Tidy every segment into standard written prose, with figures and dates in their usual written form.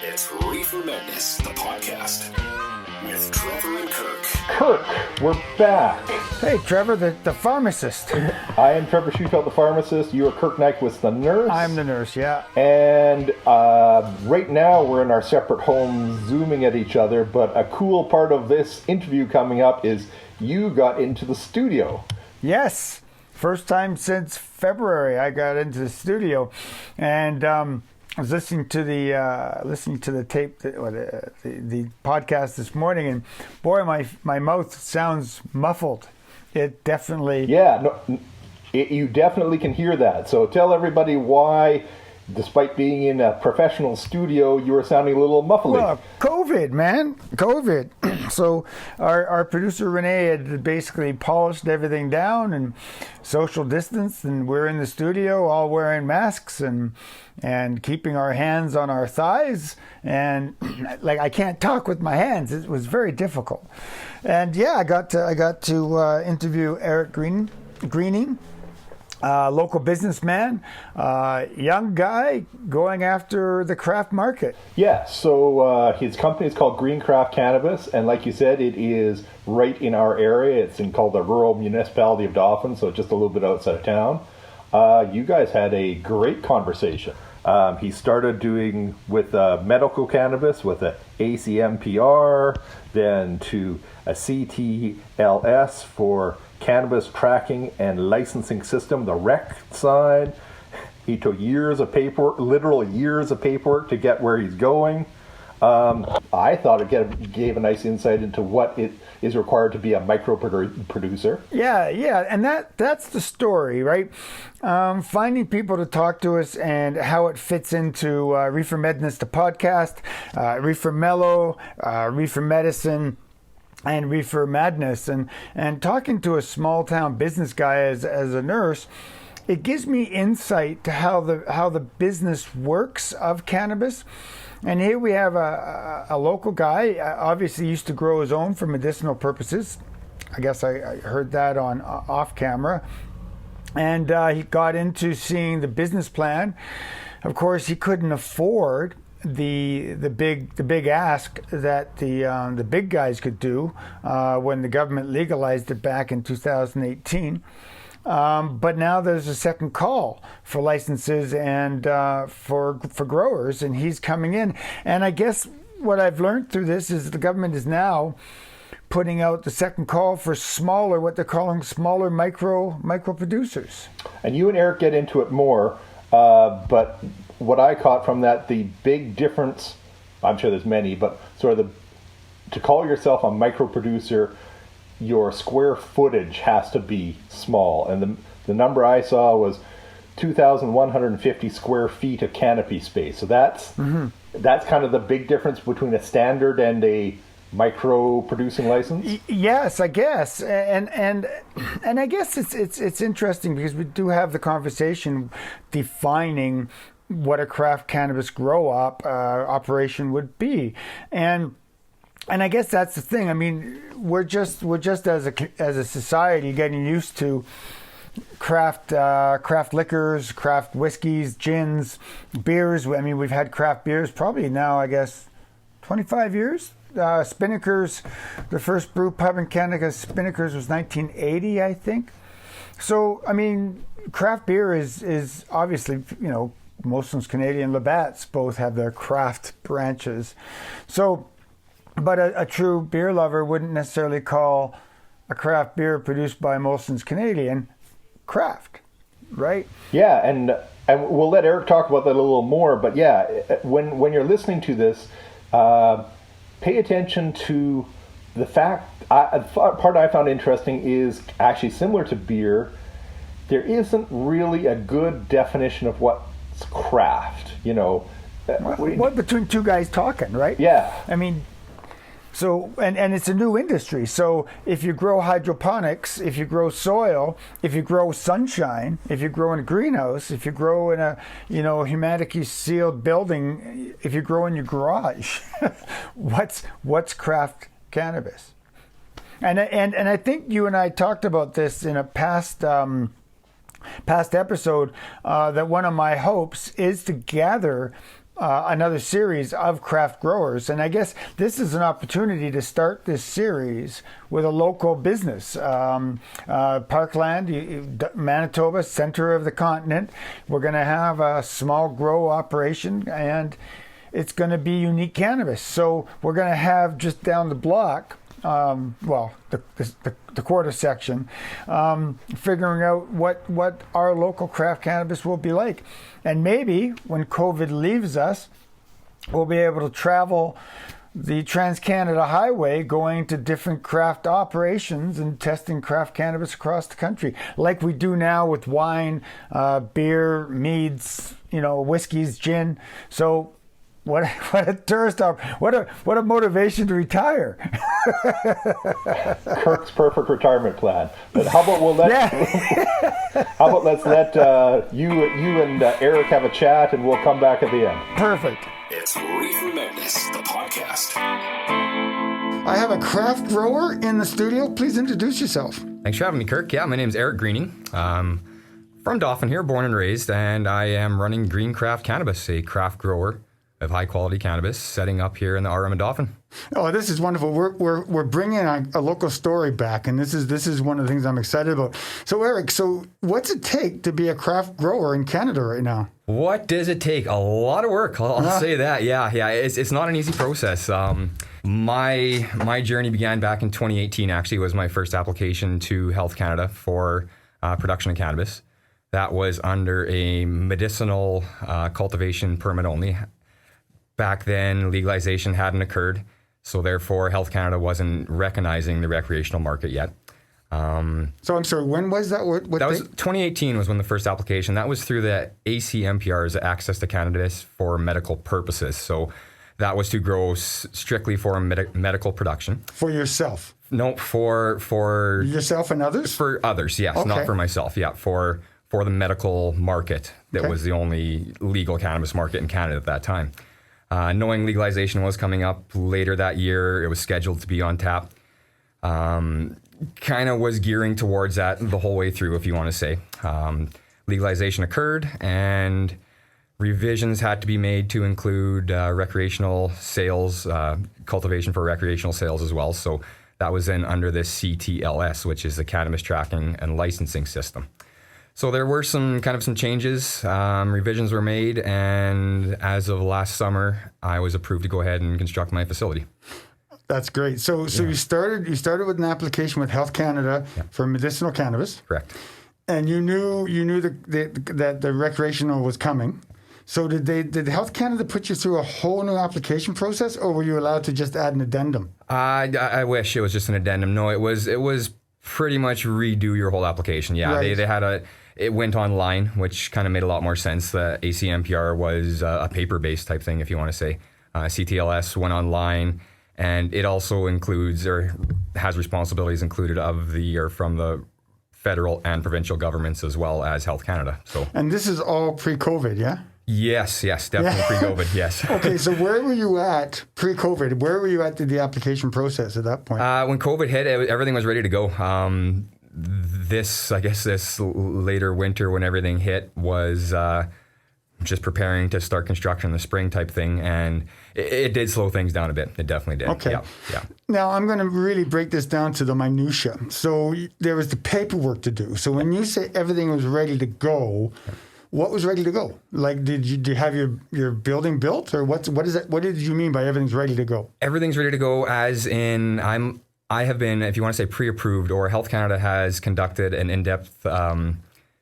It's ReeferMEDness, the podcast, with Trevor and Kirk. Kirk, we're back. Hey, Trevor, the pharmacist. I am Trevor Sheffield, the pharmacist. You are Kirk Nyquist, the nurse. I'm the nurse, yeah. And right now we're in our separate homes, zooming at each other. But a cool part of this interview coming up is you got into the studio. Yes, first time since February I got into the studio, and I was listening to the tape, the podcast this morning, and boy, my mouth sounds muffled. It definitely. Yeah, you definitely can hear that. So tell everybody why, despite being in a professional studio, you were sounding a little muffly. Well, COVID, man. COVID. So our producer Renee had basically polished everything down and social distance, and we're in the studio all wearing masks and keeping our hands on our thighs, and like I can't talk with my hands. It was very difficult. And yeah, I got to interview Eric Greening. Local businessman, young guy going after the craft market. Yeah, so his company is called Greencraft Cannabis, and like you said, it is right in our area. It's called the rural municipality of Dauphin, so just a little bit outside of town. You guys had a great conversation. He started doing with medical cannabis with a ACMPR, then to a CTLS for cannabis tracking and licensing system, the rec side. He took years of paperwork, literal years of paperwork to get where he's going. I thought it gave a nice insight into what it is required to be a micro producer. Yeah, and that's the story, right? Finding people to talk to us and how it fits into ReeferMEDness, the podcast, Reefer Mellow, Reefer Medicine, and ReeferMEDness, and talking to a small town business guy as a nurse, it gives me insight to how the business works of cannabis. And here we have a local guy, obviously used to grow his own for medicinal purposes. I guess I heard that on off camera. And he got into seeing the business plan. Of course, he couldn't afford the big ask that the big guys could do when the government legalized it back in 2018. But now there's a second call for licenses and for growers, and he's coming in. And I guess what I've learned through this is the government is now putting out the second call for smaller, what they're calling smaller micro producers. And you and Eric get into it more, but what I caught from that, the big difference, I'm sure there's many, but sort of to call yourself a micro producer, your square footage has to be small. And the number I saw was 2,150 square feet of canopy space. So that's kind of the big difference between a standard and a micro producing license. Yes, I guess, and I guess it's interesting because we do have the conversation defining what a craft cannabis grow up operation would be, and I guess that's the thing. I mean, we're just as a society getting used to craft liquors, craft whiskeys, gins, beers. I mean, we've had craft beers probably now, I guess, 25 years. Spinnaker's, the first brew pub in Canada, Spinnaker's was 1980, I think. So, I mean, craft beer is obviously, Molson's Canadian, Labatt's both have their craft branches. So, but a true beer lover wouldn't necessarily call a craft beer produced by Molson's Canadian craft, right? Yeah, and we'll let Eric talk about that a little more. But yeah, when you're listening to this, pay attention to the fact. Part I found interesting is actually similar to beer. There isn't really a good definition of what's craft. What between two guys talking, right? Yeah. I mean. So, and it's a new industry. So if you grow hydroponics, if you grow soil, if you grow sunshine, if you grow in a greenhouse, if you grow in a, hermetically sealed building, if you grow in your garage, what's craft cannabis? And I think you and I talked about this in a past episode, that one of my hopes is to gather another series of craft growers. And I guess this is an opportunity to start this series with a local business. Parkland, Manitoba, center of the continent. We're going to have a small grow operation, and it's going to be unique cannabis. So we're going to have just down the block, the quarter section, figuring out what our local craft cannabis will be like. And maybe when COVID leaves us, we'll be able to travel the Trans-Canada Highway going to different craft operations and testing craft cannabis across the country, like we do now with wine, beer, meads, whiskeys, gin. So what a tourist what a motivation to retire. Kirk's perfect retirement plan. But how about let's let you and Eric have a chat, and we'll come back at the end. Perfect. It's ReeferMEDness, the podcast. I have a craft grower in the studio. Please introduce yourself. Thanks for having me, Kirk. Yeah, my name's Eric Greening. From Dauphin here, born and raised, and I am running Greencraft Cannabis, a craft grower of high quality cannabis, setting up here in the RM of Dauphin. Oh, this is wonderful. We're bringing a local story back, and this is one of the things I'm excited about. So, Eric, what's it take to be a craft grower in Canada right now? What does it take? A lot of work. I'll say that. Yeah. It's not an easy process. My journey began back in 2018. Actually, was my first application to Health Canada for production of cannabis. That was under a medicinal cultivation permit only. Back then, legalization hadn't occurred, so therefore Health Canada wasn't recognizing the recreational market yet. So I'm sorry, when was that? What that was 2018 was when the first application. That was through the ACMPR's Access to Cannabis for medical purposes. So that was to grow strictly for medical production. For yourself? No, for yourself and others? For others, yes, okay. Not for myself. Yeah, for the medical market. That was the only legal cannabis market in Canada at that time. Knowing legalization was coming up later that year, it was scheduled to be on tap. Kind of was gearing towards that the whole way through, if you want to say. Legalization occurred, and revisions had to be made to include recreational sales, cultivation for recreational sales as well. So that was then under the CTLS, which is the Cannabis Tracking and Licensing System. So there were some changes, revisions were made, and as of last summer, I was approved to go ahead and construct my facility. That's great. So you started with an application with Health Canada for medicinal cannabis. Correct. And you knew that the recreational was coming. So did Health Canada put you through a whole new application process, or were you allowed to just add an addendum? I wish it was just an addendum. No, it was pretty much redo your whole application. Yeah, right. They had it went online, which kind of made a lot more sense. The ACMPR was a paper-based type thing, if you want to say. CTLS went online, and it also includes or has responsibilities included from the federal and provincial governments as well as Health Canada. So, and this is all pre-COVID, yeah? Yes, definitely pre-COVID, yes. Okay, so where were you at pre-COVID? Where were you at the application process at that point? When COVID hit, everything was ready to go. This later winter when everything hit was just preparing to start construction in the spring type thing, and it did slow things down a bit. It definitely did. Okay. Yeah. Now I'm going to really break this down to the minutia. So there was the paperwork to do. So when you say everything was ready to go, what was ready to go? Like, did you have your building built, or what is that? What did you mean by everything's ready to go? Everything's ready to go, as in I have been, if you want to say pre-approved, or Health Canada has conducted an in-depth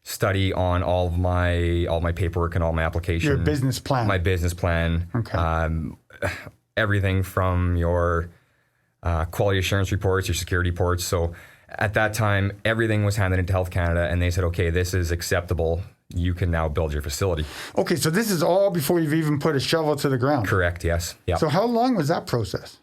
study on all my paperwork and all my application. Your business plan. My business plan. Okay. Everything from your quality assurance reports, your security reports. So at that time, everything was handed into Health Canada, and they said, okay, this is acceptable. You can now build your facility. Okay, so this is all before you've even put a shovel to the ground. Correct, yes. Yep. So how long was that process?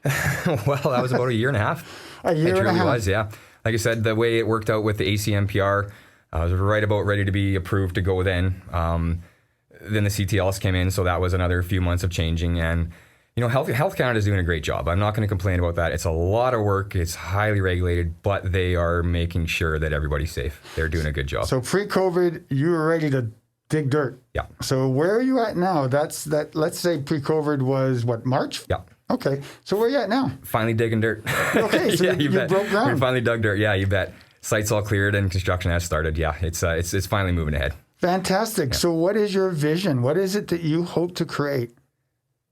Well, that was about a year and a half. A year and a half? It was, yeah. Like I said, the way it worked out with the ACMPR, I was right about ready to be approved to go then. Then the CTLS came in, so that was another few months of changing. And, Health Canada is doing a great job. I'm not going to complain about that. It's a lot of work. It's highly regulated, but they are making sure that everybody's safe. They're doing a good job. So pre-COVID, you were ready to dig dirt. Yeah. So where are you at now? Let's say pre-COVID was what, March? Yeah. Okay. So where are you at now? Finally digging dirt. Okay. So you broke ground. We finally dug dirt. Yeah, you bet. Site's all cleared and construction has started. Yeah, it's finally moving ahead. Fantastic. Yeah. So what is your vision? What is it that you hope to create?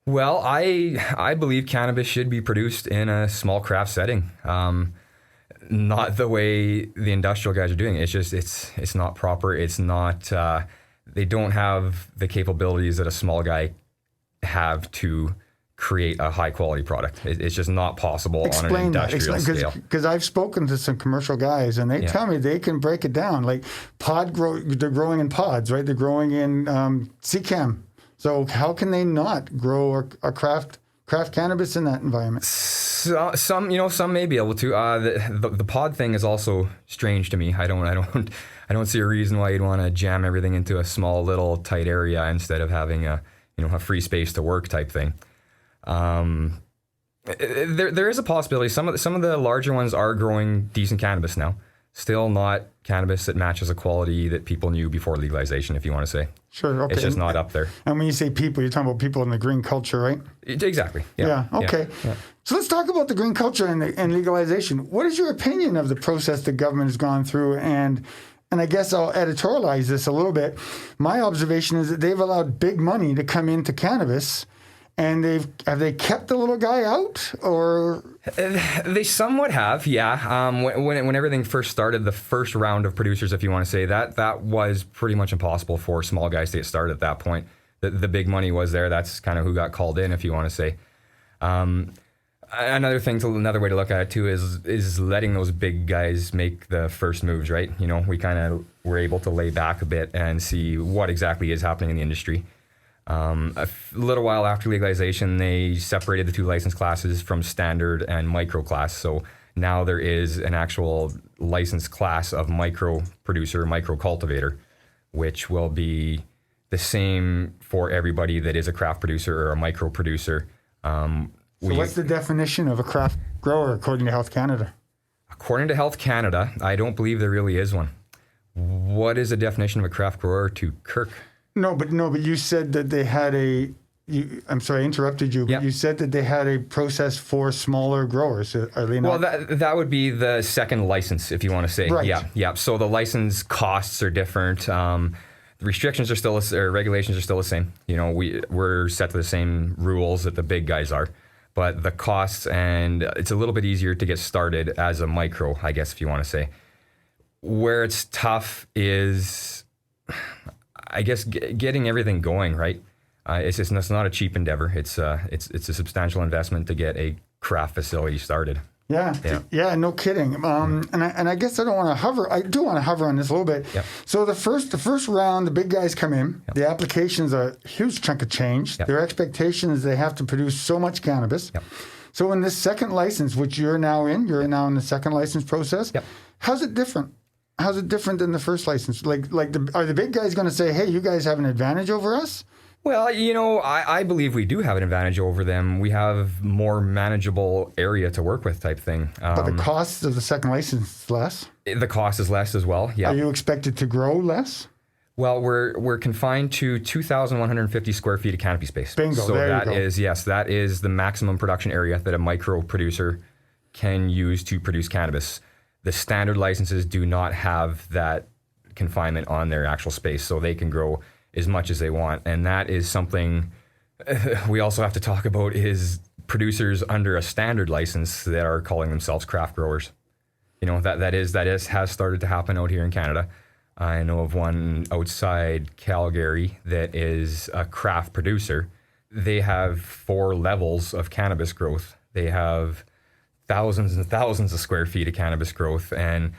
Well, I believe cannabis should be produced in a small craft setting. Not the way the industrial guys are doing it. It's just, it's not proper. It's not, they don't have the capabilities that a small guy have to create a high quality product. It's just not possible on an industrial scale. Because I've spoken to some commercial guys and they tell me they can break it down. Like they're growing in pods, right? They're growing in CCAM. So how can they not grow a craft cannabis in that environment? Some may be able to. The pod thing is also strange to me. I don't see a reason why you'd want to jam everything into a small little tight area instead of having a free space to work type thing. There is a possibility. Some of the larger ones are growing decent cannabis now. Still not cannabis that matches a quality that people knew before legalization, if you want to say. Sure, okay. It's just not up there. And when you say people, you're talking about people in the green culture, right? Exactly. Yeah. Okay. Yeah. So let's talk about the green culture and legalization. What is your opinion of the process the government has gone through? And I guess I'll editorialize this a little bit. My observation is that they've allowed big money to come into cannabis. And have they kept the little guy out, or they somewhat have, yeah. When everything first started, the first round of producers, if you want to say that was pretty much impossible for small guys to get started at that point. The big money was there. That's kind of who got called in, if you want to say. Another way to look at it too is letting those big guys make the first moves, right? We kind of were able to lay back a bit and see what exactly is happening in the industry. A little while after legalization, they separated the two license classes from standard and micro class. So now there is an actual license class of micro producer, micro cultivator, which will be the same for everybody that is a craft producer or a micro producer. So what's the definition of a craft grower according to Health Canada? According to Health Canada, I don't believe there really is one. What is the definition of a craft grower to Kirk? No, but you said that they had I'm sorry, I interrupted you, but you said that they had a process for smaller growers. Are they not? Well, that would be the second license, if you want to say. Right. Yeah. So the license costs are different. The restrictions are still, or regulations are still the same. We're set to the same rules that the big guys are. But the costs, and it's a little bit easier to get started as a micro, I guess, if you want to say. Where it's tough is, I guess, getting everything going, right? It's not a cheap endeavor. It's a substantial investment to get a craft facility started. Yeah, no kidding. And I guess I don't want to hover. I do want to hover on this a little bit. Yep. So the first round, the big guys come in. Yep. The application's a huge chunk of change. Yep. Their expectation is they have to produce so much cannabis. Yep. So in this second license, which you're now in the second license process. Yep. How's it different? How's it different than the first license? Are the big guys going to say, hey, you guys have an advantage over us? Well, I believe we do have an advantage over them. We have more manageable area to work with type thing. But the cost of the second license is less? The cost is less as well, yeah. Are you expected to grow less? Well, we're confined to 2,150 square feet of canopy space. Bingo, so there that you go. that is the maximum production area that a micro producer can use to produce cannabis. The standard licenses do not have that confinement on their actual space, so they can grow as much as they want. And that is something we also have to talk about, is producers under a standard license that are calling themselves craft growers. That has started to happen out here in Canada. I know of one outside Calgary that is a craft producer. They have 4 levels of cannabis growth. They have thousands and thousands of square feet of cannabis growth, and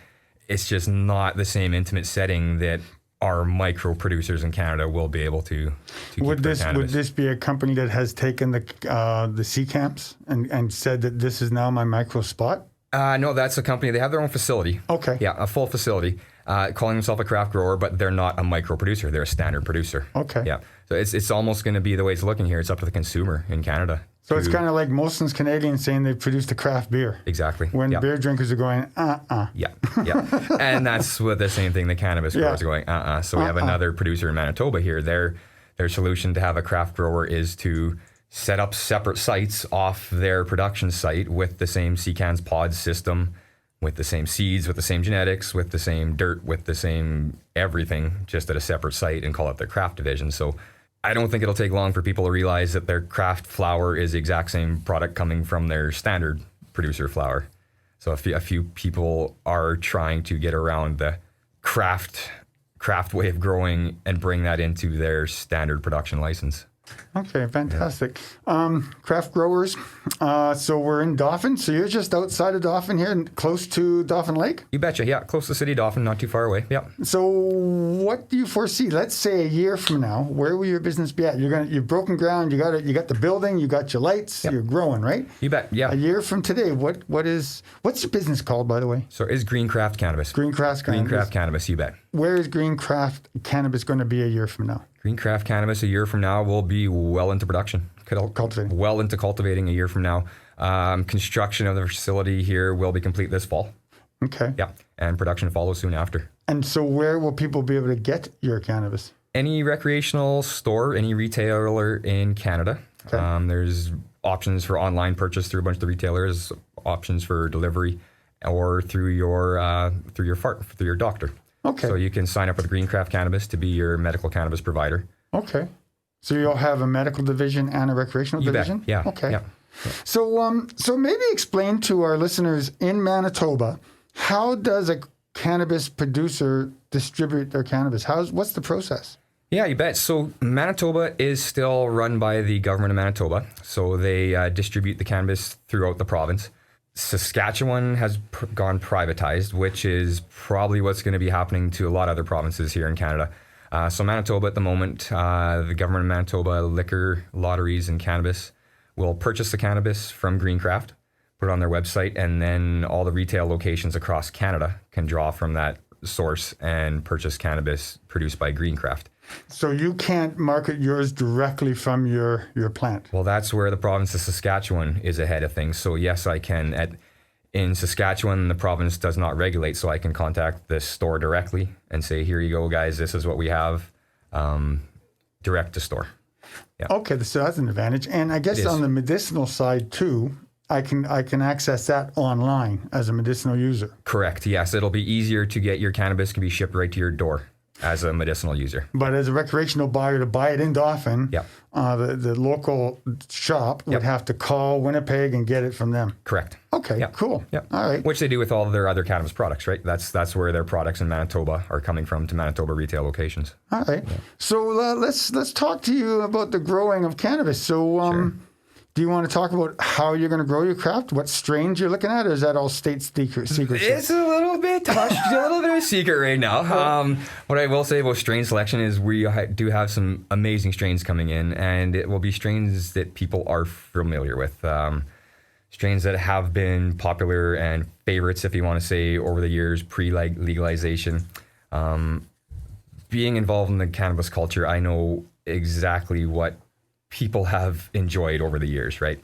it's just not the same intimate setting that our micro producers in Canada will be able to would this be a company that has taken the C camps and said that this is now my micro spot? No, that's a company. They have their own facility. Okay. Yeah, a full facility, calling themselves a craft grower, but they're not a micro producer. They're a standard producer. Okay. Yeah. So it's almost going to be the way it's looking here. It's up to the consumer in Canada. So it's kind of like Molson's Canadians saying they produced a craft beer. Exactly. When beer drinkers are going, Yeah. And that's what the same thing the cannabis growers are going, So we have another producer in Manitoba here. Their solution to have a craft grower is to set up separate sites off their production site with the same secans pods system, with the same seeds, with the same genetics, with the same dirt, with the same everything, just at a separate site, and call it their craft division. So I don't think it'll take long for people to realize that their craft flower is the exact same product coming from their standard producer flower. So a few people are trying to get around the craft way of growing and bring that into their standard production license. Okay, fantastic. Craft growers. So we're in Dauphin. So you're just outside of Dauphin here, and close to Dauphin Lake? You betcha. Yeah, close to the city, Dauphin, not too far away. Yeah. So what do you foresee? Let's say a year from now, where will your business be at? You've broken ground. You got the building. You got your lights. You're growing, right? You bet. Yeah. A year from today, what's your business called, by the way? So it's Greencraft Cannabis. Greencraft Cannabis. Greencraft Cannabis. You bet. Where is Greencraft Cannabis going to be a year from now? Greencraft Cannabis a year from now will be well into production. Cultivating. Well into cultivating a year from now. Construction of the facility here will be complete this fall. Okay. Yeah, and production follows soon after. And so where will people be able to get your cannabis? Any recreational store, any retailer in Canada. Okay. There's options for online purchase through a bunch of the retailers, options for delivery, or through your doctor. Okay. So you can sign up with Greencraft Cannabis to be your medical cannabis provider. Okay. So you'll have a medical division and a recreational division? Bet. Yeah. Okay. Yeah. So maybe explain to our listeners in Manitoba, how does a cannabis producer distribute their cannabis? What's the process? Yeah, you bet. So Manitoba is still run by the government of Manitoba. So they distribute the cannabis throughout the province. Saskatchewan has gone privatized, which is probably what's going to be happening to a lot of other provinces here in Canada. So Manitoba at the moment, the government of Manitoba, liquor, lotteries, and cannabis will purchase the cannabis from Greencraft, put it on their website, and then all the retail locations across Canada can draw from that source and purchase cannabis produced by Greencraft. So you can't market yours directly from your plant? Well, that's where the province of Saskatchewan is ahead of things. So yes, I can. In Saskatchewan, the province does not regulate, so I can contact the store directly and say, here you go, guys, this is what we have, direct to store. Yeah. Okay, so that's an advantage. And I guess on the medicinal side too, I can access that online as a medicinal user. Correct, yes. It'll be easier to get your cannabis, can be shipped right to your door as a medicinal user. But as a recreational buyer, to buy it in Dauphin, the local shop would have to call Winnipeg and get it from them. Correct. Okay, cool. Yep. All right. Which they do with all of their other cannabis products, right? That's where their products in Manitoba are coming from to Manitoba retail locations. All right. Yeah. So let's talk to you about the growing of cannabis. So Sure. Do you want to talk about how you're going to grow your craft? What strains you're looking at, or is that all state secret? It's a little bit of a secret right now. What I will say about strain selection is we do have some amazing strains coming in, and it will be strains that people are familiar with. Strains that have been popular and favorites, if you want to say, over the years, pre-legalization. Being involved in the cannabis culture, I know exactly what people have enjoyed over the years, right?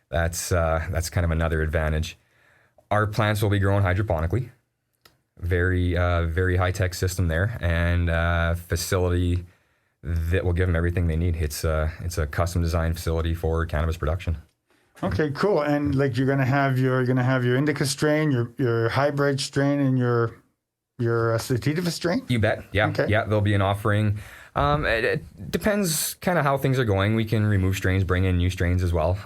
That's kind of another advantage. Our plants will be grown hydroponically. Very high-tech system there, and facility that will give them everything they need. It's a custom designed facility for cannabis production. Okay, cool. And like you're gonna have your indica strain, your hybrid strain, and your sativa strain. You bet. Yeah. Okay. Yeah. There'll be an offering. It depends kind of how things are going. We can remove strains, bring in new strains as well.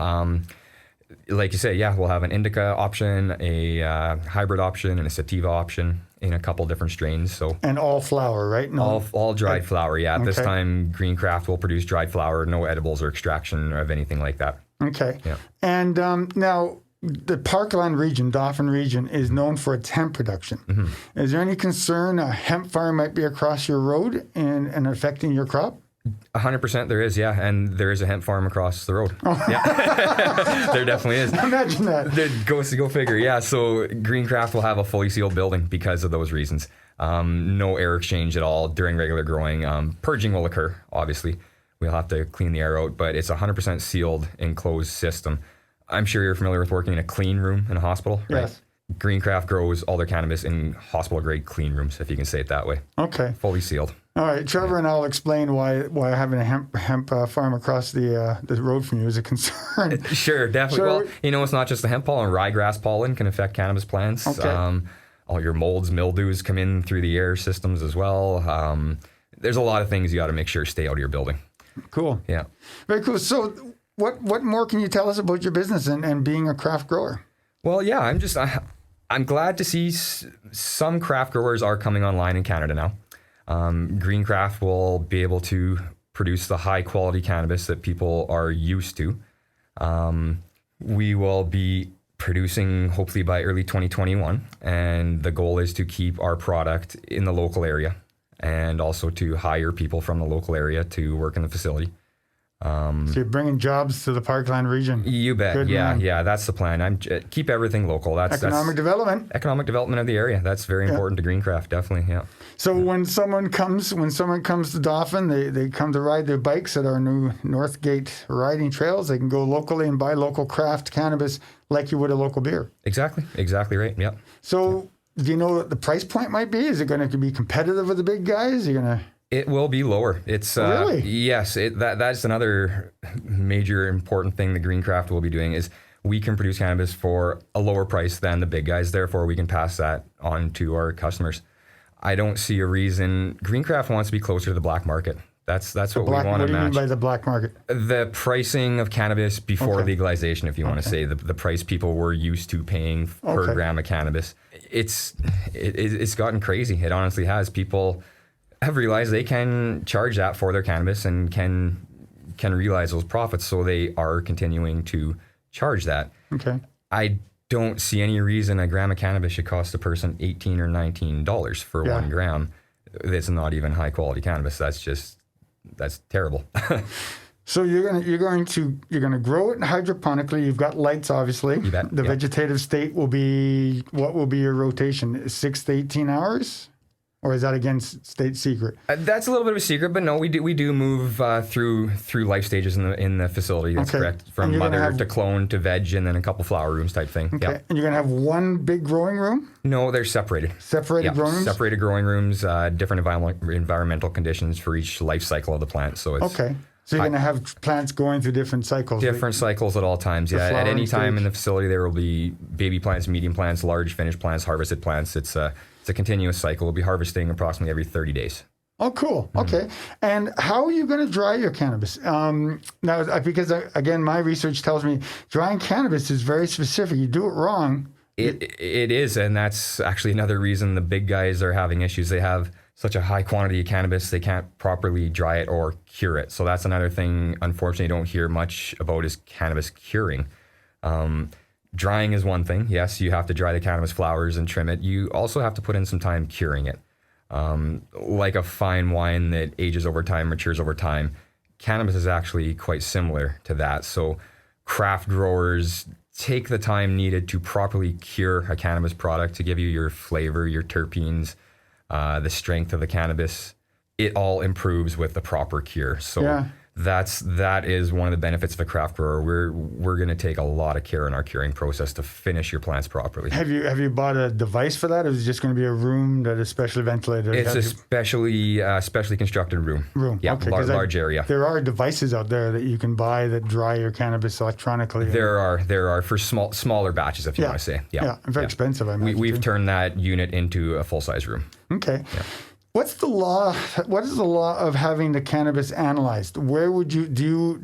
Like you say, yeah, we'll have an indica option, a hybrid option, and a sativa option in a couple different strains. So and all flower, right? No. All dried flower. Yeah. At this Okay. time, Greencraft will produce dried flower, no edibles or extraction of anything like that. Okay. Yeah. And now the Parkland region, Dauphin region, is known for its hemp production. Mm-hmm. Is there any concern a hemp farm might be across your road and affecting your crop? 100% there is, yeah. And there is a hemp farm across the road. Oh. Yeah. There definitely is. Imagine that. Go figure. Yeah. So Greencraft will have a fully sealed building because of those reasons. No air exchange at all during regular growing. Purging will occur, obviously, we'll have to clean the air out, but it's 100% sealed, enclosed system. I'm sure you're familiar with working in a clean room in a hospital, right? Yes. Greencraft grows all their cannabis in hospital-grade clean rooms, if you can say it that way. Okay. Fully sealed. All right, Trevor and I'll explain why having a hemp farm across the road from you is a concern. Sure, definitely. Well, it's not just the hemp pollen. Ryegrass pollen can affect cannabis plants. Okay. All your molds, mildews come in through the air systems as well. There's a lot of things you got to make sure stay out of your building. Cool. Yeah. Very cool. So what more can you tell us about your business and being a craft grower? Well, yeah, I'm glad to see some craft growers are coming online in Canada now. Greencraft will be able to produce the high quality cannabis that people are used to. We will be producing hopefully by early 2021, and the goal is to keep our product in the local area and also to hire people from the local area to work in the facility. So you're bringing jobs to the Parkland region. You bet. Good Yeah, man. yeah, that's the plan. Keep everything local. That's Economic development. economic development of the area. That's very important to Greencraft, definitely. Yeah. So when someone comes to Dauphin, they come to ride their bikes at our new Northgate riding trails. They can go locally and buy local craft cannabis like you would a local beer. Exactly right. Yeah. So do you know what the price point might be? Is it going to be competitive with the big guys? You're going to... It will be lower. It's Really? Yes. That's another major important thing the Greencraft will be doing is we can produce cannabis for a lower price than the big guys. Therefore, we can pass that on to our customers. I don't see a reason. Greencraft wants to be closer to the black market. That's what we want to match. What do you mean by the black market? The pricing of cannabis before Okay. legalization, if you want to say the price people were used to paying per Okay. gram of cannabis. It's gotten crazy. It honestly has. People have realized they can charge that for their cannabis and can realize those profits, so they are continuing to charge that. Okay. I don't see any reason a gram of cannabis should cost a person $18 or $19 for 1 gram. That's not even high quality cannabis. That's terrible. So you're going to grow it hydroponically. You've got lights, obviously. You bet, The yeah. vegetative state will be, what will be your rotation? 6 to 18 hours? Or is that against state secret? That's a little bit of a secret, but no, we do move through life stages in the facility. That's Okay. correct. And From you're gonna mother have- to clone to veg, and then a couple flower rooms type thing. Okay. Yeah. And you're going to have one big growing room? No, they're separated. Separated growing rooms? Separated growing rooms, different environmental conditions for each life cycle of the plant. So it's Okay. So you're going to have plants going through different cycles. different cycles at all times. Yeah, at flowering any time stage. in the facility, there will be baby plants, medium plants, large finished plants, harvested plants. It's a continuous cycle. We'll be harvesting approximately every 30 days. Oh, cool. Mm-hmm. Okay. And how are you going to dry your cannabis? Now, because again, my research tells me drying cannabis is very specific. You do it wrong. It is, and that's actually another reason the big guys are having issues. They have such a high quantity of cannabis, they can't properly dry it or cure it. So that's another thing, unfortunately, you don't hear much about is cannabis curing. Drying is one thing. Yes, you have to dry the cannabis flowers and trim it. You also have to put in some time curing it. Like a fine wine that ages over time, matures over time, cannabis is actually quite similar to that. So craft growers take the time needed to properly cure a cannabis product to give you your flavor, your terpenes, the strength of the cannabis. It all improves with the proper cure. So Yeah. that is one of the benefits of a craft grower. We're going to take a lot of care in our curing process to finish your plants properly. Have you bought a device for that, or is it just going to be a room that is specially ventilated? It's a specially constructed room. Yeah, Okay, 'cause large area. There are devices out there that you can buy that dry your cannabis electronically. There are for smaller batches, if you want to say. Yeah, very expensive. I imagine, We've too. turned that unit into a full size room. Okay. What's the law? What is the law of having the cannabis analyzed? Where would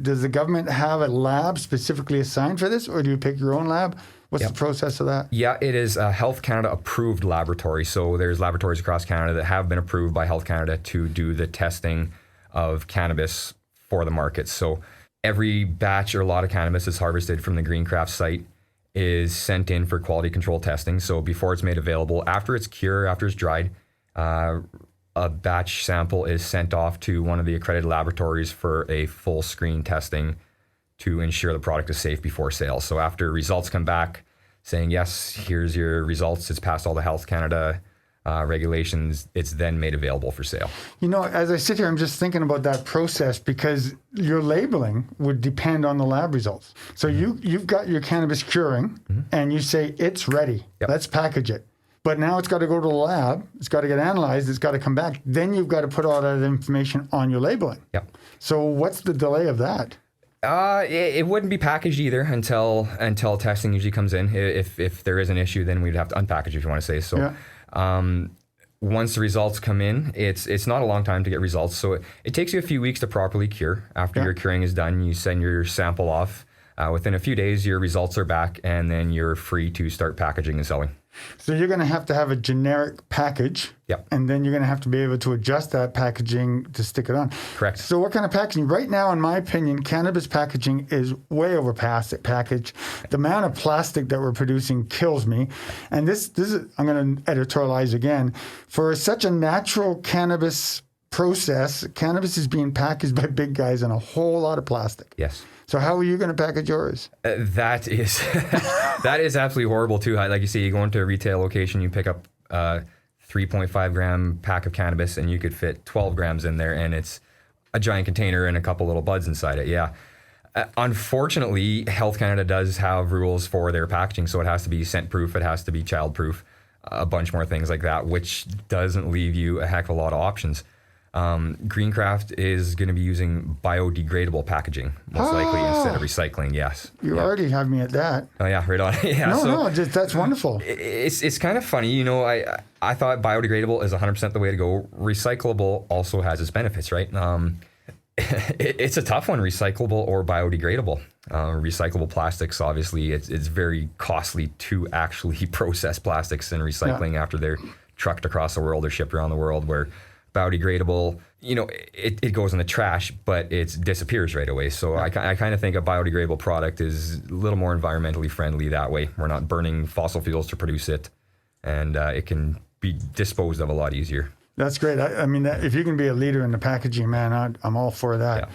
does the government have a lab specifically assigned for this, or do you pick your own lab? What's the process of that? Yeah, it is a Health Canada approved laboratory. So there's laboratories across Canada that have been approved by Health Canada to do the testing of cannabis for the market. So every batch or lot of cannabis is harvested from the Greencraft site is sent in for quality control testing. So before it's made available, after it's cured, after it's dried, a batch sample is sent off to one of the accredited laboratories for a full screen testing to ensure the product is safe before sale. So after results come back saying, yes, here's your results, it's passed all the Health Canada regulations, it's then made available for sale. You know, as I sit here, I'm just thinking about that process because your labeling would depend on the lab results. So you've got your cannabis curing and you say it's ready. Yep. Let's package it. But now it's got to go to the lab. It's got to get analyzed. It's got to come back. Then you've got to put all that information on your labeling. Yep. So what's the delay of that? It wouldn't be packaged either until testing usually comes in. If there is an issue, then we'd have to unpackage, if you want to say so. Yeah. Once the results come in, it's not a long time to get results. So it takes you a few weeks to properly cure. After your curing is done, you send your sample off. Within a few days, your results are back, and then you're free to start packaging and selling. So you're going to have a generic package, and then you're going to have to be able to adjust that packaging to stick it on. Correct. So what kind of packaging? Right now, in my opinion, cannabis packaging is way over plastic package. The amount of plastic that we're producing kills me. And this is, I'm going to editorialize again. For such a natural cannabis process, cannabis is being packaged by big guys in a whole lot of plastic. Yes. So how are you going to package yours? That is that is absolutely horrible too. Like you say, you go into a retail location, you pick up a 3.5 gram pack of cannabis, and you could fit 12 grams in there, and it's a giant container and a couple little buds inside it. Yeah. Unfortunately, Health Canada does have rules for their packaging, so it has to be scent proof, it has to be child proof, a bunch more things like that, which doesn't leave you a heck of a lot of options. Greencraft is going to be using biodegradable packaging, most likely, instead of recycling. Yes. You already have me at that. Oh yeah, right on. Yeah. No, that's wonderful. It's kind of funny, you know. I thought biodegradable is 100% the way to go. Recyclable also has its benefits, right? It's a tough one, recyclable or biodegradable. Recyclable plastics, obviously, it's very costly to actually process plastics and recycling after they're trucked across the world or shipped around the world. Where biodegradable, you know, it goes in the trash, but it disappears right away. So I kind of think a biodegradable product is a little more environmentally friendly that way. We're not burning fossil fuels to produce it, and it can be disposed of a lot easier. That's great. I mean, if you can be a leader in the packaging, man, I'm all for that.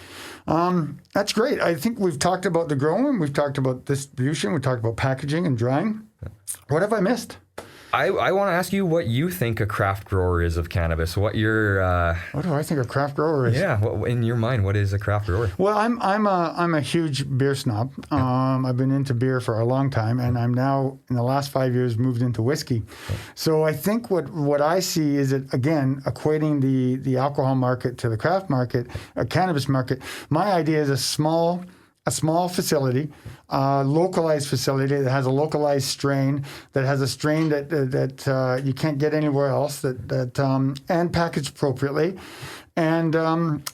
Yeah. That's great. I think we've talked about the growing, we've talked about distribution, we've talked about packaging and drying. What have I missed? I want to ask you what you think a craft grower is of cannabis. What your what do I think a craft grower is? Yeah, in your mind, what is a craft grower? Well, I'm a huge beer snob. I've been into beer for a long time, and I'm now in the last 5 years moved into whiskey. So I think what I see is it again equating the alcohol market to the craft market, a cannabis market. My idea is a small facility, localized facility that has a localized strain, that has a strain that you can't get anywhere else, and packaged appropriately, and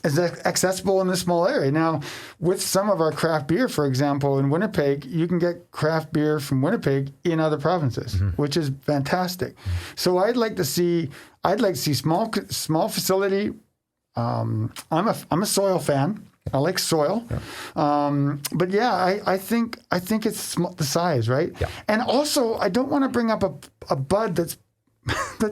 is accessible in this small area. Now, with some of our craft beer, for example, in Winnipeg, you can get craft beer from Winnipeg in other provinces, which is fantastic. So I'd like to see small facility. I'm a soil fan. I like soil, but I think it's the size, right? Yeah. And also, I don't want to bring up a bud that's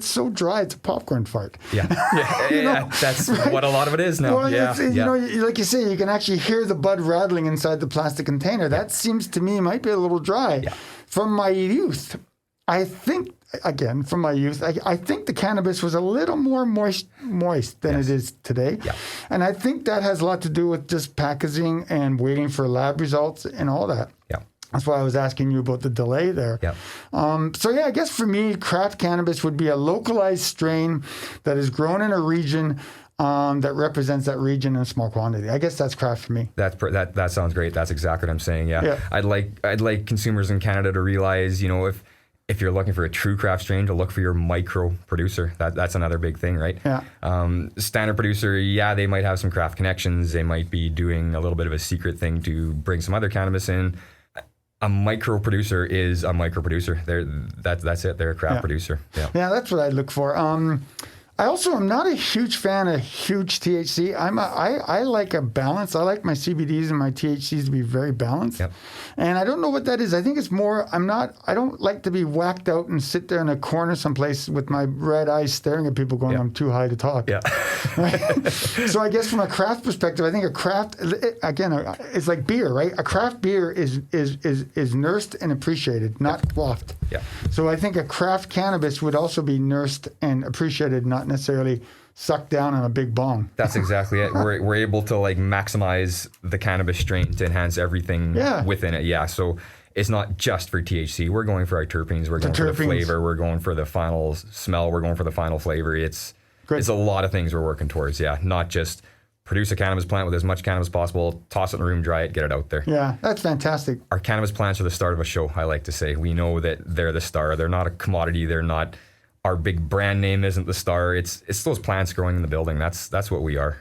so dry it's a popcorn fart. Yeah, that's right? What a lot of it is now. Well, you know, like you say, you can actually hear the bud rattling inside the plastic container. That seems to me might be a little dry. Yeah. From my youth, I think. Again, from my youth, I think the cannabis was a little more moist than it is today. Yeah. And I think that has a lot to do with just packaging and waiting for lab results and all that. Yeah. That's why I was asking you about the delay there. Yeah. I guess for me, craft cannabis would be a localized strain that is grown in a region that represents that region in a small quantity. I guess that's craft for me. That sounds great. That's exactly what I'm saying. Yeah. I'd like consumers in Canada to realize, you know, if you're looking for a true craft strain, to look for your micro producer. That's another big thing, right? Yeah. Standard producer, they might have some craft connections. They might be doing a little bit of a secret thing to bring some other cannabis in. A micro producer is a micro producer. That's it. They're a craft producer. Yeah. Yeah, that's what I look for. I also am not a huge fan of huge THC. I like a balance. I like my CBDs and my THCs to be very balanced. Yep. And I don't know what that is. I think it's more, I don't like to be whacked out and sit there in a corner someplace with my red eyes staring at people going, I'm too high to talk. Yeah. Right? So I guess from a craft perspective, I think a craft, again, it's like beer, right? A craft beer is nursed and appreciated, not quaffed. Yeah. So I think a craft cannabis would also be nursed and appreciated, not necessarily sucked down on a big bong. That's exactly it. We're able to like maximize the cannabis strain to enhance everything within it. Yeah. So it's not just for THC. We're going for our terpenes. We're going for the flavor. We're going for the final smell. We're going for the final flavor. It's a lot of things we're working towards. Yeah. Not just produce a cannabis plant with as much cannabis as possible, toss it in the room, dry it, get it out there. Yeah, that's fantastic. Our cannabis plants are the start of a show, I like to say. We know that they're the star. They're not a commodity. They're not... Our big brand name isn't the star. It's those plants growing in the building. That's what we are.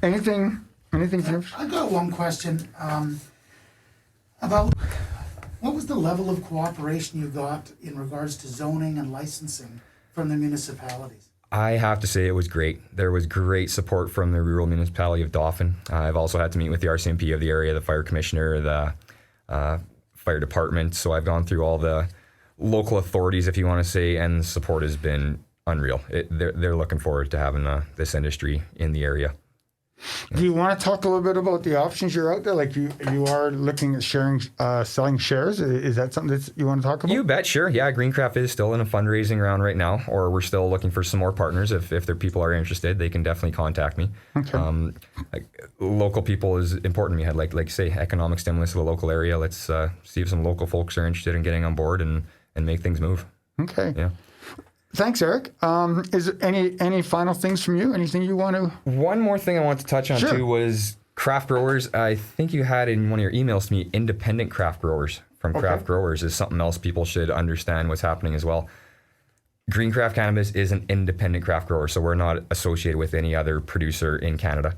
Anything? I got one question about what was the level of cooperation you got in regards to zoning and licensing from the municipalities? I have to say it was great. There was great support from the rural municipality of Dauphin. I've also had to meet with the RCMP of the area, the fire commissioner, the fire department. So I've gone through all the local authorities, if you want to say, and the support has been unreal. They're looking forward to having this industry in the area. Do you want to talk a little bit about the options you're out there? Like you are looking at selling shares. Is that something that you want to talk about? You bet, sure. Yeah, Greencraft is still in a fundraising round right now, or we're still looking for some more partners. If their people are interested, they can definitely contact me. Okay. Local people is important to me. I'd like say economic stimulus of the local area. Let's see if some local folks are interested in getting on board and make things move. Okay. Yeah. Thanks, Eric. Is there any final things from you? Anything you want to? One more thing I want to touch on too was craft growers. I think you had in one of your emails to me, independent craft growers from craft growers is something else people should understand what's happening as well. Greencraft Cannabis is an independent craft grower, so we're not associated with any other producer in Canada.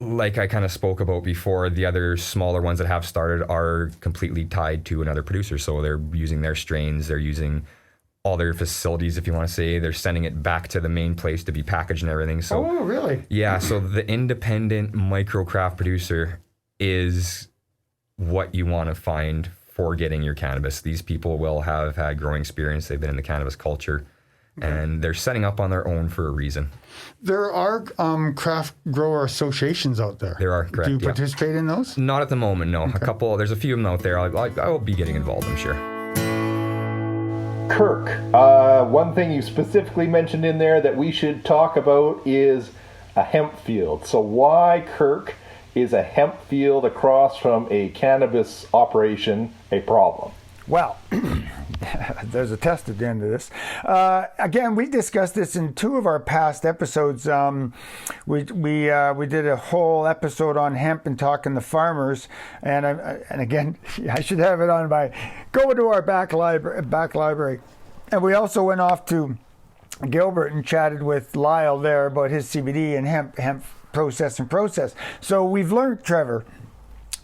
Like I kind of spoke about before, the other smaller ones that have started are completely tied to another producer. So they're using their strains, they're using all their facilities, if you want to say. They're sending it back to the main place to be packaged and everything. So, oh, really? Yeah, so the independent micro craft producer is what you want to find for getting your cannabis. These people will have had growing experience. They've been in the cannabis culture. And they're setting up on their own for a reason. There are craft grower associations out there. There are, correct. Do you participate in those? Not at the moment, no. Okay. There's a few of them out there. I will be getting involved, I'm sure. Kirk, one thing you specifically mentioned in there that we should talk about is a hemp field. So why, Kirk, is a hemp field across from a cannabis operation a problem? Well, there's a test at the end of this. Again, we discussed this in two of our past episodes. We did a whole episode on hemp and talking to farmers, and again, I should have it on by go to our back library. And we also went off to Gilbert and chatted with Lyle there about his CBD and hemp process. So we've learned, Trevor,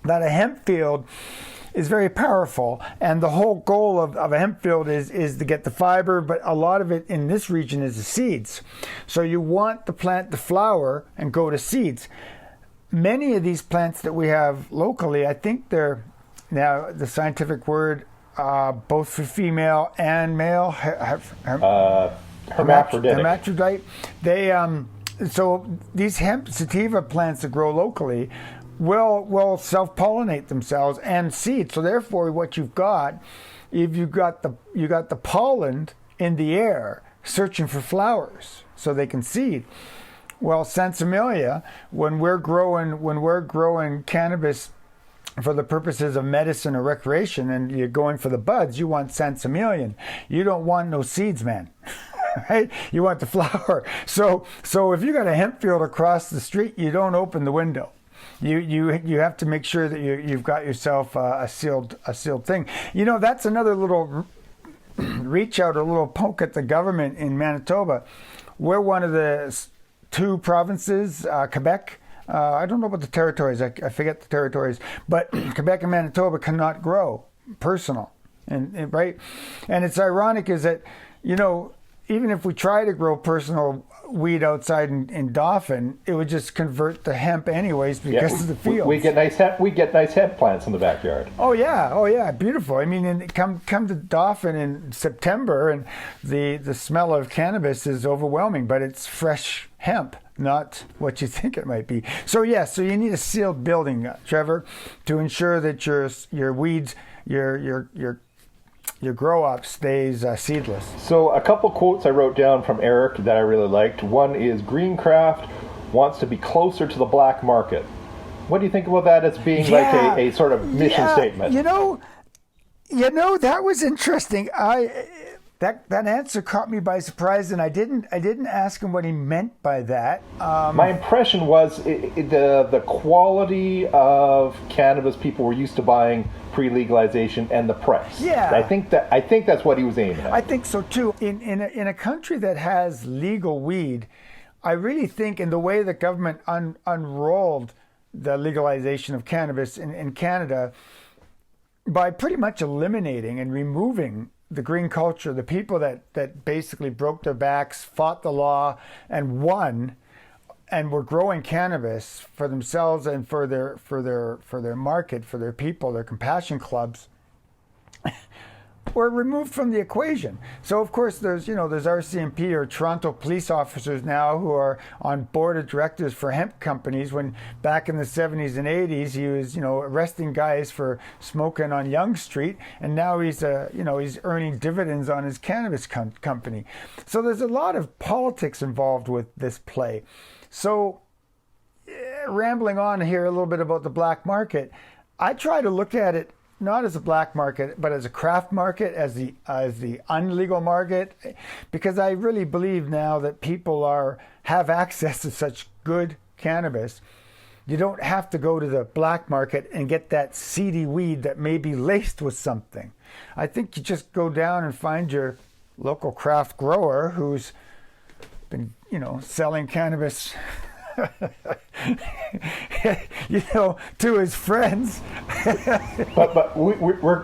that a hemp field is very powerful, and the whole goal of a hemp field is to get the fiber, but a lot of it in this region is the seeds. So you want the plant to flower and go to seeds. Many of these plants that we have locally, I think they're, now the scientific word, both for female and male, hermaphrodite. They so these hemp sativa plants that grow locally will self-pollinate themselves and seed. So therefore, what you've got, if you got the pollen in the air searching for flowers so they can seed. Well, Sansamilia, when we're growing cannabis for the purposes of medicine or recreation, and you're going for the buds, you want Sansamilian. You don't want no seeds, man. Right? You want the flower. So if you got a hemp field across the street, you don't open the window. You have to make sure that you've got yourself a sealed thing. You know, that's another little reach out, a little poke at the government in Manitoba. We're one of the two provinces, Quebec. I don't know about the territories. I forget the territories, but Quebec and Manitoba cannot grow personal, and right. And it's ironic is that, you know, even if we try to grow personal weed outside in Dauphin, it would just convert to hemp anyways because of the fields. We get nice hemp plants in the backyard. Oh yeah, beautiful. I mean, and come to Dauphin in September, and the smell of cannabis is overwhelming, but it's fresh hemp, not what you think it might be. So you need a sealed building, Trevor, to ensure that your weeds, your grow up stays seedless. So a couple quotes I wrote down from Eric that I really liked. One is Greencraft wants to be closer to the black market. What do you think about that as being like a sort of mission statement? You know, that was interesting. That answer caught me by surprise, and I didn't ask him what he meant by that. My impression was the quality of cannabis people were used to buying pre-legalization and the price. Yeah, I think that's what he was aiming at. I think so too. In a country that has legal weed, I really think in the way the government unrolled the legalization of cannabis in Canada by pretty much eliminating and removing the green culture, the people that basically broke their backs, fought the law, and won, and were growing cannabis for themselves and for their market, for their people, their compassion clubs, were removed from the equation. So of course there's RCMP or Toronto police officers now who are on board of directors for hemp companies, when back in the 70s and 80s he was arresting guys for smoking on Yonge Street, and now he's earning dividends on his cannabis company. So there's a lot of politics involved with this play. So rambling on here a little bit about the black market, I try to look at it not as a black market, but as a craft market, as the unlegal market, because I really believe now that people have access to such good cannabis. You don't have to go to the black market and get that seedy weed that may be laced with something. I think you just go down and find your local craft grower who's been, selling cannabis to his friends. but we're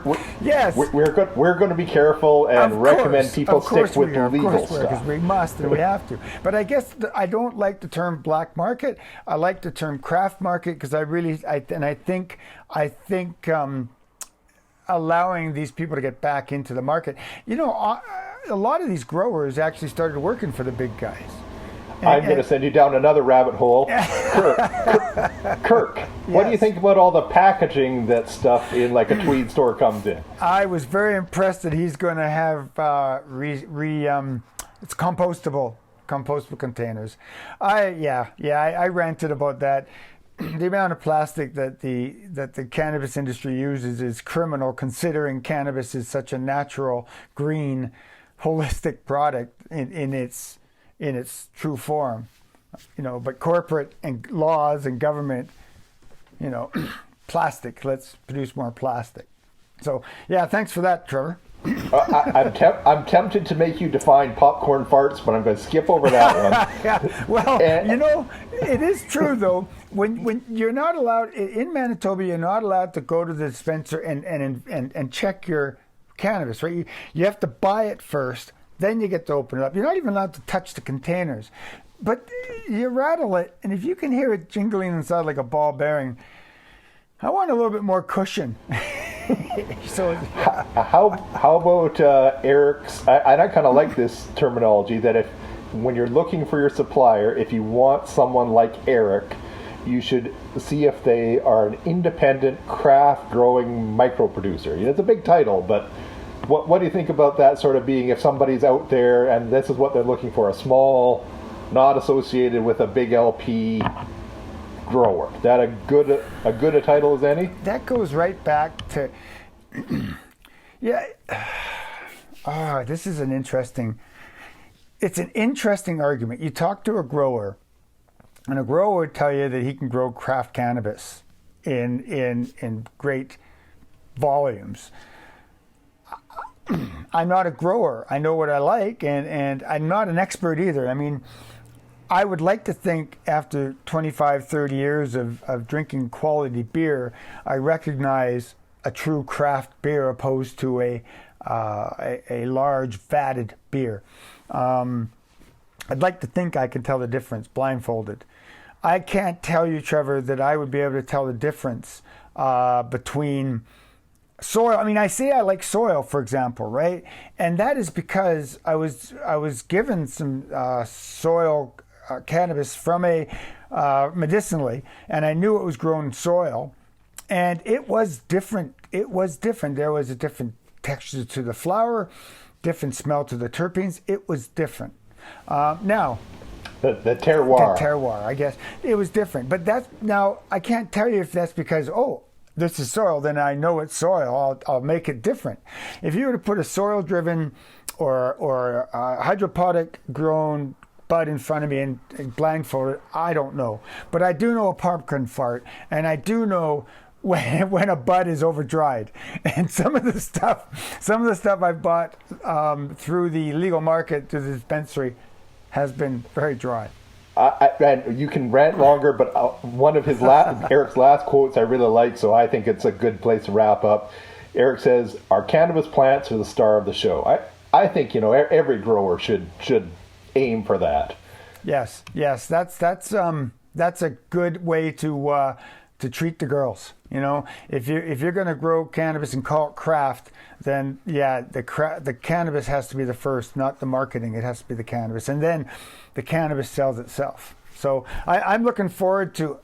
going to be careful and recommend people stick with the legal stuff, because we must and we have to. But I guess I don't like the term black market. I like the term craft market, because I think allowing these people to get back into the market. A lot of these growers actually started working for the big guys. I'm going to send you down another rabbit hole. Kirk, what do you think about all the packaging that stuff in like a tweed store comes in? I was very impressed that he's going to have it's compostable containers. I ranted about that. The amount of plastic that the cannabis industry uses is criminal, considering cannabis is such a natural, green, holistic product in its true form, but corporate and laws and government, plastic. Let's produce more plastic. So thanks for that, Trevor. I'm tempted to make you define popcorn farts, but I'm going to skip over that one. Well, it is true though. When you're not allowed in Manitoba, you're not allowed to go to the dispenser and check your cannabis, right? You have to buy it first. Then you get to open it up. You're not even allowed to touch the containers. But you rattle it, and if you can hear it jingling inside like a ball bearing, I want a little bit more cushion. So how about Eric's? And I kind of like this terminology, that when you're looking for your supplier, if you want someone like Eric, you should see if they are an independent craft growing micro producer. It's a big title, but what do you think about that sort of being, if somebody's out there and this is what they're looking for, a small, not associated with a big LP grower? That a good a title as any? That goes right back to this is an interesting argument. You talk to a grower, and a grower would tell you that he can grow craft cannabis in great volumes. I'm not a grower. I know what I like, and I'm not an expert either. I mean, I would like to think after 25, 30 years of drinking quality beer, I recognize a true craft beer opposed to a a large fatted beer. I'd like to think I can tell the difference blindfolded. I can't tell you, Trevor, that I would be able to tell the difference between soil. I mean, I say I like soil, for example, right? And that is because I was given some soil cannabis from a medicinally, and I knew it was grown in soil, and it was different. It was different. There was a different texture to the flower, different smell to the terpenes. It was different. Now, the terroir. The terroir, I guess. It was different. But that's, now, I can't tell you if that's because, this is soil, then I know it's soil. I'll make it different. If you were to put a soil-driven or hydroponic grown bud in front of me and blindfolded, I don't know. But I do know a pumpkin fart, and I do know when a bud is over dried. And some of the stuff I've bought through the legal market to the dispensary has been very dry. And you can rant longer, but one of his Eric's last quotes I really like, so I think it's a good place to wrap up. Eric says, "Our cannabis plants are the star of the show." I think every grower should aim for that. Yes, that's a good way to treat the girls. If you're going to grow cannabis and call it craft, then the cannabis has to be the first, not the marketing. It has to be the cannabis, and then the cannabis sells itself. So I'm looking forward to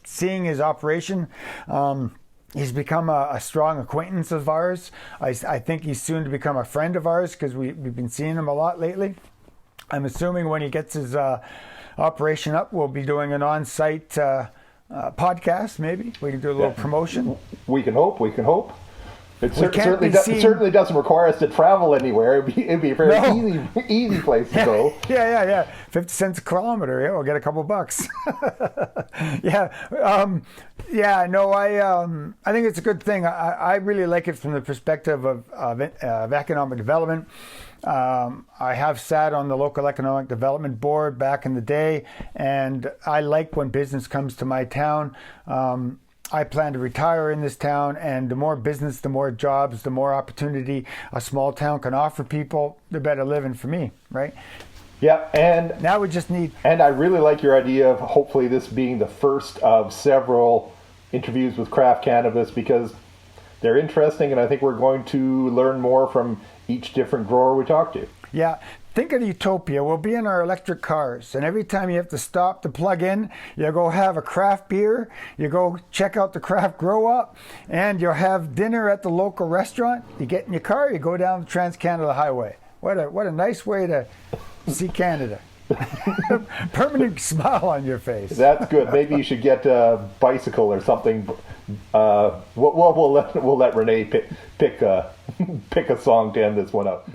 seeing his operation. He's become a strong acquaintance of ours. I think he's soon to become a friend of ours because we've been seeing him a lot lately. I'm assuming when he gets his operation up, we'll be doing an on-site podcast. Maybe we can do a little promotion. We can hope. It certainly doesn't require us to travel anywhere. It'd be a very easy place to go. Yeah. 50 cents a kilometer. Yeah, we'll get a couple bucks. I think it's a good thing. I really like it from the perspective of economic development. I have sat on the local economic development board back in the day, and I like when business comes to my town. I plan to retire in this town, and the more business, the more jobs, the more opportunity a small town can offer people, the better living for me, right? Yeah, and now we just need... And I really like your idea of hopefully this being the first of several interviews with Craft Cannabis, because they're interesting, and I think we're going to learn more from each different grower we talk to. Yeah. Think of utopia. We'll be in our electric cars, and every time you have to stop to plug in, you go have a craft beer, you go check out the craft grow up, and you'll have dinner at the local restaurant. You get in your car, you go down the Trans-Canada Highway. What a nice way to see Canada. Permanent smile on your face. That's good. Maybe you should get a bicycle or something. We'll let Renee pick a song to end this one up.